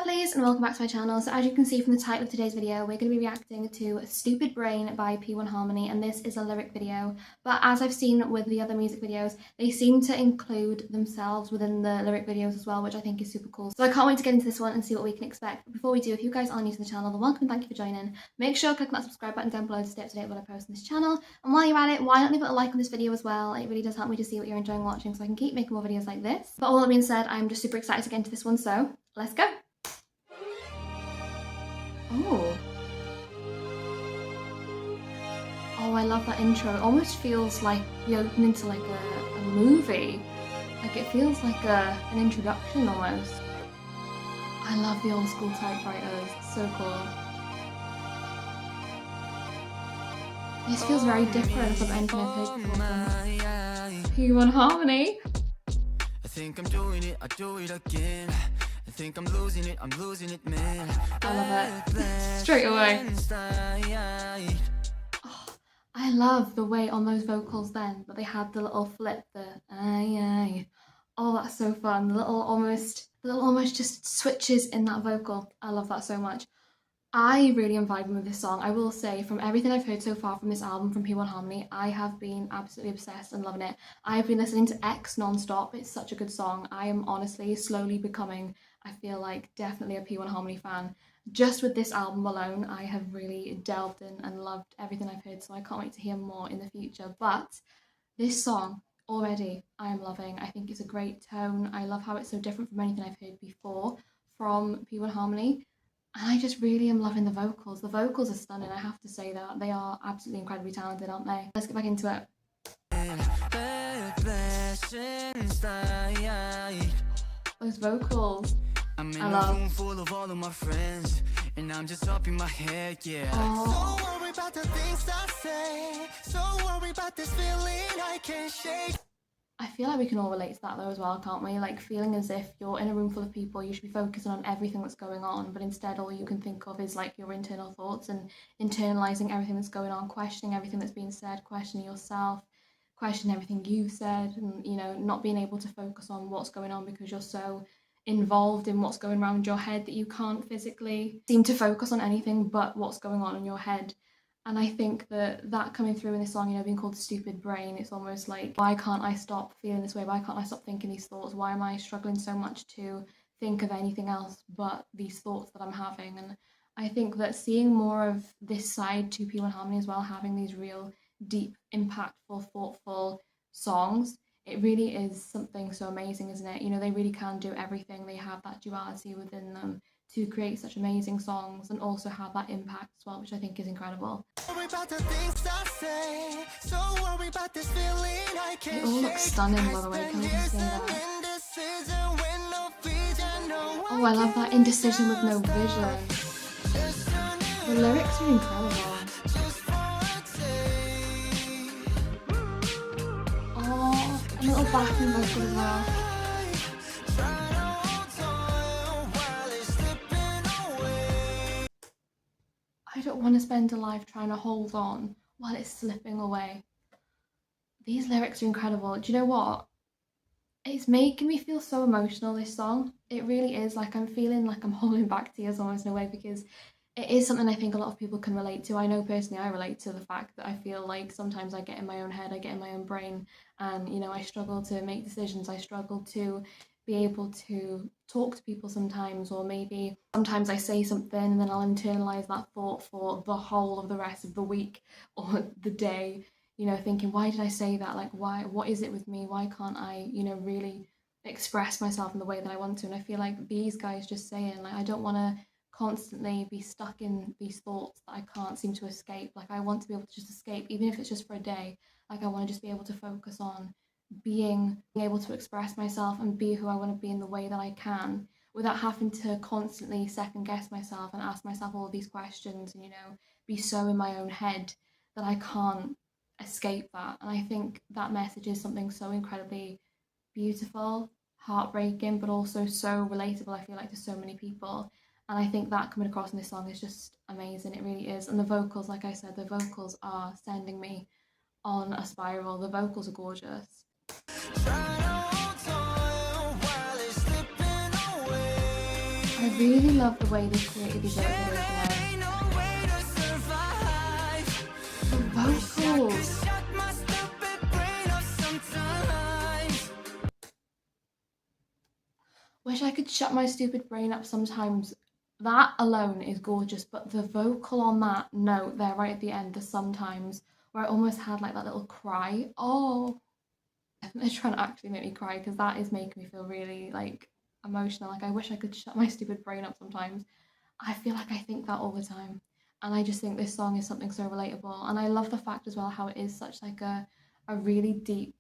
lovelies, and welcome back to my channel. So as you can see from the title of today's video, we're going to be reacting to Stupid Brain by P1HARMONY, and this is a lyric video. But as I've seen with the other music videos, they seem to include themselves within the lyric videos as well, which I think is super cool. So I can't wait to get into this one and see what we can expect. But before we do, if you guys are new to the channel, then welcome and thank you for joining. Make sure to click that subscribe button down below to stay up to date when I post on this channel. And while you're at it, why not leave a like on this video as well? It really does help me to see what you're enjoying watching so I can keep making more videos like this. But all that being said, I'm just super excited to get into this one, so let's go! Oh. Oh, I love that intro. It almost feels like you're opening to like a movie. Like it feels like an introduction almost. I love the old school typewriters. So cool. This feels very different from anything I've heard before from P1HARMONY. I think I'm doing it, I do it again. I think I'm losing it, man. I love it. Straight away. Oh, I love the way on those vocals then, but they had the little flip, the aye. Oh, that's so fun. The little almost just switches in that vocal. I love that so much. I really am vibing with this song. I will say, from everything I've heard so far from this album from P1HARMONY, I have been absolutely obsessed and loving it. I've been listening to X non-stop. It's such a good song. I am honestly slowly becoming, I feel like, definitely a P1HARMONY fan. Just with this album alone, I have really delved in and loved everything I've heard, so I can't wait to hear more in the future. But this song, already, I am loving. I think it's a great tone. I love how it's so different from anything I've heard before from P1HARMONY. And I just really am loving the vocals. The vocals are stunning, I have to say that. They are absolutely incredibly talented, aren't they? Let's get back into it. Those vocals, I'm in I a love. room full of all of my friends, and I'm just up in my head, yeah. Oh. So worry about the things I say, so worry about this feeling I can't shake. I feel like we can all relate to that though as well, can't we? Like feeling as if you're in a room full of people, you should be focusing on everything that's going on, but instead all you can think of is like your internal thoughts and internalizing everything that's going on, questioning everything that's being said, questioning yourself, questioning everything you've said, and you know, not being able to focus on what's going on because you're so involved in what's going around your head that you can't physically seem to focus on anything but what's going on in your head. And I think that coming through in this song, you know, being called Stupid Brain, it's almost like, why can't I stop feeling this way? Why can't I stop thinking these thoughts? Why am I struggling so much to think of anything else but these thoughts that I'm having? And I think that seeing more of this side to P1HARMONY as well, having these real deep, impactful, thoughtful songs, it really is something so amazing, isn't it? You know, they really can do everything. They have that duality within them to create such amazing songs and also have that impact as well, which I think is incredible. They all look stunning, by the way, can I just say that? Oh, I love that indecision with no vision. The lyrics are incredible. Oh, a little backing vocal as well. I don't want to spend a life trying to hold on while it's slipping away. These lyrics are incredible. Do you know what? It's making me feel so emotional, this song. It really is. Like, I'm feeling like I'm holding back tears almost in a way, because it is something I think a lot of people can relate to. I know personally I relate to the fact that I feel like sometimes I get in my own head, I get in my own brain, and you know, I struggle to make decisions. I struggle to be able to talk to people sometimes, or maybe sometimes I say something and then I'll internalize that thought for the whole of the rest of the week or the day, you know, thinking, why did I say that? Like, why, what is it with me? Why can't I, you know, really express myself in the way that I want to? And I feel like these guys just saying, like, I don't want to constantly be stuck in these thoughts that I can't seem to escape. Like, I want to be able to just escape, even if it's just for a day. Like, I want to just be able to focus on being able to express myself and be who I want to be in the way that I can, without having to constantly second guess myself and ask myself all these questions and, you know, be so in my own head that I can't escape that. And I think that message is something so incredibly beautiful, heartbreaking, but also so relatable, I feel like, to so many people. And I think that coming across in this song is just amazing. It really is. And the vocals, like I said, the vocals are sending me on a spiral. The vocals are gorgeous. I really love the way they created these lyric videos, you know. The vocals. Wish I could shut my stupid brain up sometimes. That alone is gorgeous, but the vocal on that note there right at the end, the sometimes, where I almost had like that little cry. Oh, they're trying to actually make me cry because that is making me feel really like emotional. Like I wish I could shut my stupid brain up sometimes. I feel like I think that all the time. And I just think this song is something so relatable. And I love the fact as well how it is such like a really deep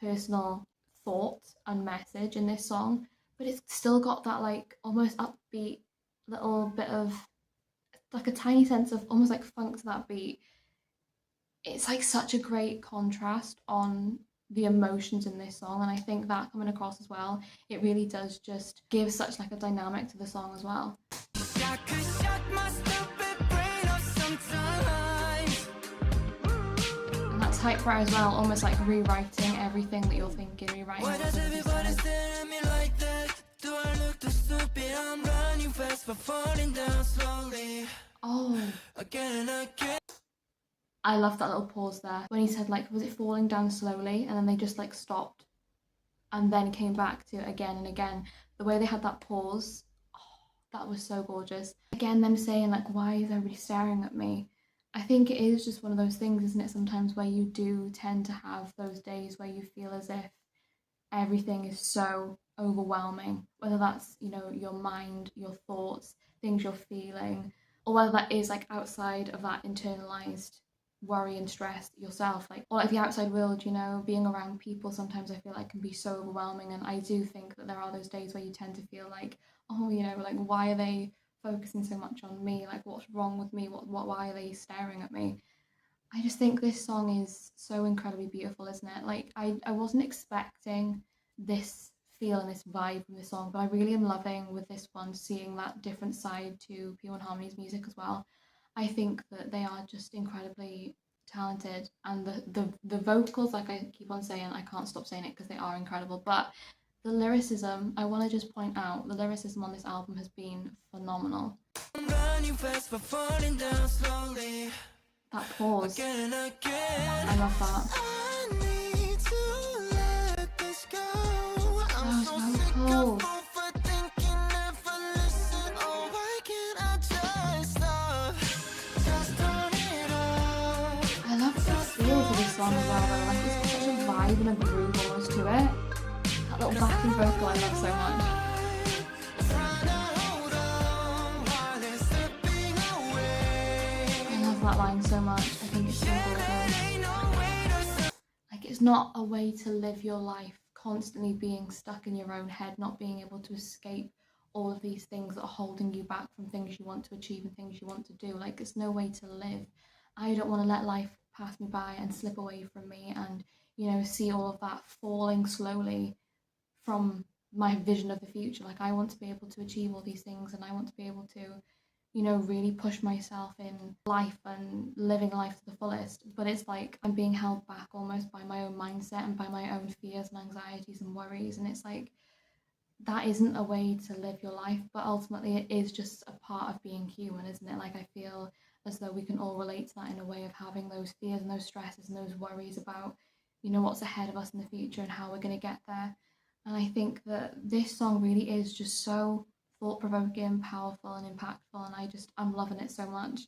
personal thought and message in this song, but it's still got that like almost upbeat little bit of like a tiny sense of almost like funk to that beat. It's like such a great contrast on the emotions in this song, and I think that coming across as well, it really does just give such like a dynamic to the song as well. And that typewriter as well, almost like rewriting everything that you're thinking, rewriting what everybody said. Do I look too stupid? I'm running fast but falling down slowly. Oh. Again and again. I love that little pause there when he said like, was it falling down slowly? And then they just like stopped and then came back to it again and again. The way they had that pause, oh, that was so gorgeous. Again, them saying like, why is everybody staring at me? I think it is just one of those things, isn't it? Sometimes where you do tend to have those days where you feel as if everything is so overwhelming, whether that's, you know, your mind, your thoughts, things you're feeling, or whether that is like outside of that internalized worry and stress yourself, like, or like the outside world, you know, being around people sometimes I feel like can be so overwhelming. And I do think that there are those days where you tend to feel like, oh, you know, like why are they focusing so much on me, like what's wrong with me, why are they staring at me? I just think this song is so incredibly beautiful, isn't it? Like I wasn't expecting this feel and this vibe from this song, but I really am loving with this one seeing that different side to P1HARMONY's music as well. I think that they are just incredibly talented, and the vocals, like I keep on saying, I can't stop saying it because they are incredible, but the lyricism, I want to just point out, the lyricism on this album has been phenomenal. That pause, I love that. Those vocals. I love the feel for this song as well though, like it's got such a vibe and a groove almost to it. That little backing vocal I love so much. I love that line so much, I think it's so gorgeous. Like it's not a way to live your life constantly being stuck in your own head, not being able to escape all of these things that are holding you back from things you want to achieve and things you want to do. Like it's no way to live. I don't want to let life pass me by and slip away from me and, you know, see all of that falling slowly from my vision of the future. Like I want to be able to achieve all these things, and I want to be able to, you know, really push myself in life and living life to the fullest. But it's like I'm being held back almost by my own mindset and by my own fears and anxieties and worries. And it's like, that isn't a way to live your life, but ultimately it is just a part of being human, isn't it? Like I feel as though we can all relate to that in a way of having those fears and those stresses and those worries about, you know, what's ahead of us in the future and how we're going to get there. And I think that this song really is just so thought-provoking, powerful and impactful, and I'm loving it so much.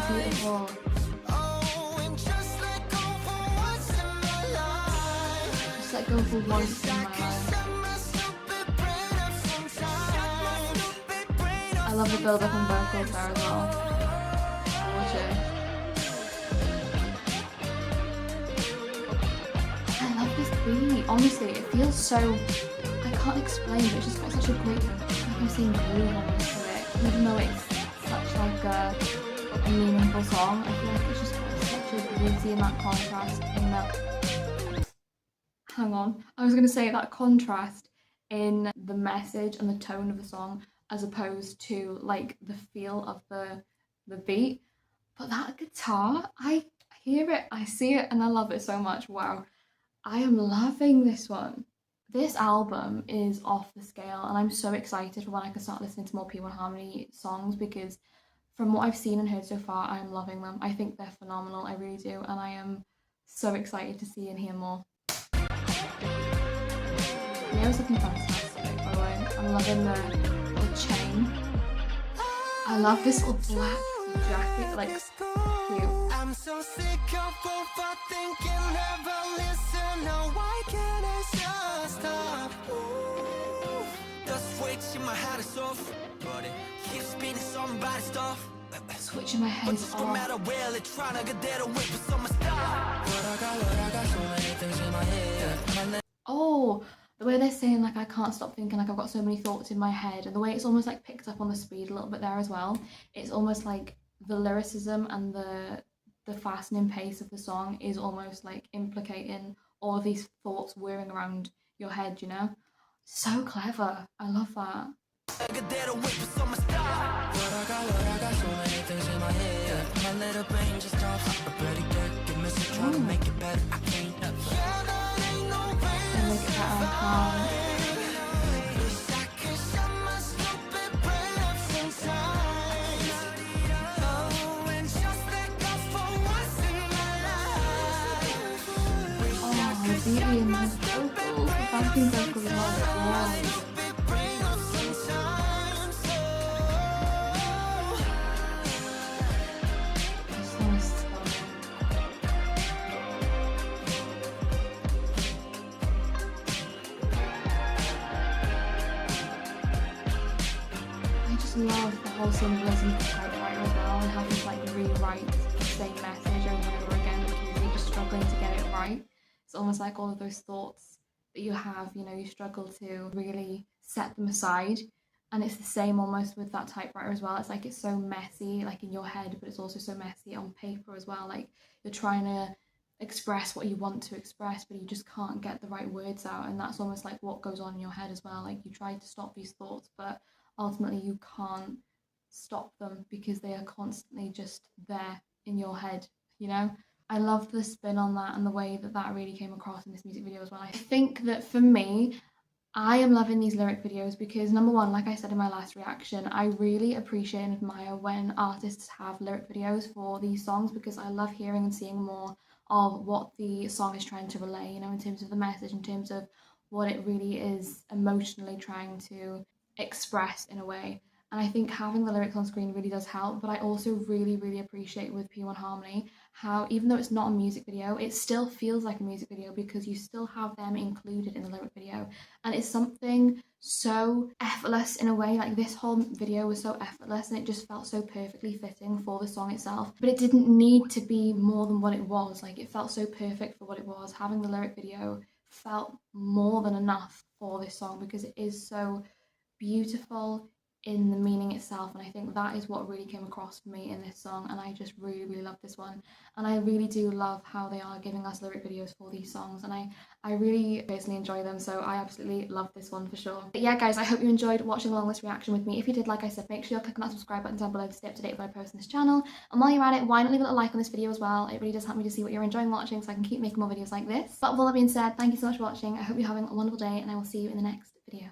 Beautiful. Just let go for once in my life. I love the build up and vocals there as well. Gorgeous. I love this beat. Honestly, it feels so, I can't explain, but it's just got such a great, like I'm saying, groove almost to it. Even though it's such like a meaningful song, I feel like it's just got such a beauty in that contrast in that, hang on, I was going to say that contrast in the message and the tone of the song as opposed to like the feel of the beat, But that guitar, I hear it, I see it, and I love it so much. Wow, I am loving this one. This album is off the scale, and I'm so excited for when I can start listening to more P1 Harmony songs, because from what I've seen and heard so far, I'm loving them. I think they're phenomenal, I really do, and I am so excited to see and hear more. Neo's looking fantastic, by the way. I'm loving the little chain. I love this little black jacket, like, cute. I'm so sick of overthinking, never listen. No, why can't I just stop? Ooh, the switch in my head is off, but it keeps spinning somebody's stuff. Switch in my head is No matter off. where it's trying to get there, wait for some stuff. What I got so many things in my head. Oh, the way they're saying, like, I can't stop thinking, like, I've got so many thoughts in my head, and the way it's almost like picked up on the speed a little bit there as well. It's almost like the lyricism and the fastening pace of the song is almost like implicating all of these thoughts whirring around your head, you know? So clever. I love that. And make it better, I can't. The beauty in the vocals, the backing vocals are great. This song is stunning. I just love the whole symbolism of the typewriter as well, and having to like rewrite the same message over and over again because you're just struggling to get it right. It's almost like all of those thoughts that you have, you know, you struggle to really set them aside. And it's the same almost with that typewriter as well. It's like it's so messy, like in your head, but it's also so messy on paper as well. Like you're trying to express what you want to express, but you just can't get the right words out. And that's almost like what goes on in your head as well. Like you try to stop these thoughts, but ultimately you can't stop them because they are constantly just there in your head, you know? I loved the spin on that and the way that that really came across in this music video as well. I think that for me, I am loving these lyric videos because number one, like I said in my last reaction, I really appreciate and admire when artists have lyric videos for these songs because I love hearing and seeing more of what the song is trying to relay, you know, in terms of the message, in terms of what it really is emotionally trying to express in a way. And I think having the lyrics on screen really does help, but I also really, really appreciate with P1 Harmony how even though it's not a music video, it still feels like a music video because you still have them included in the lyric video. And it's something so effortless in a way, like this whole video was so effortless and it just felt so perfectly fitting for the song itself. But it didn't need to be more than what it was, like it felt so perfect for what it was. Having the lyric video felt more than enough for this song because it is so beautiful in the meaning itself, and I think that is what really came across for me in this song, and I just really, really love this one. And I really do love how they are giving us lyric videos for these songs, and I really personally enjoy them, so I absolutely love this one for sure. But yeah guys, I hope you enjoyed watching along this reaction with me. If you did, like I said, make sure you're clicking that subscribe button down below to stay up to date when I post on this channel. And while you're at it, why not leave a little like on this video as well? It really does help me to see what you're enjoying watching so I can keep making more videos like this. But with all that being said, thank you so much for watching. I hope you're having a wonderful day, and I will see you in the next video.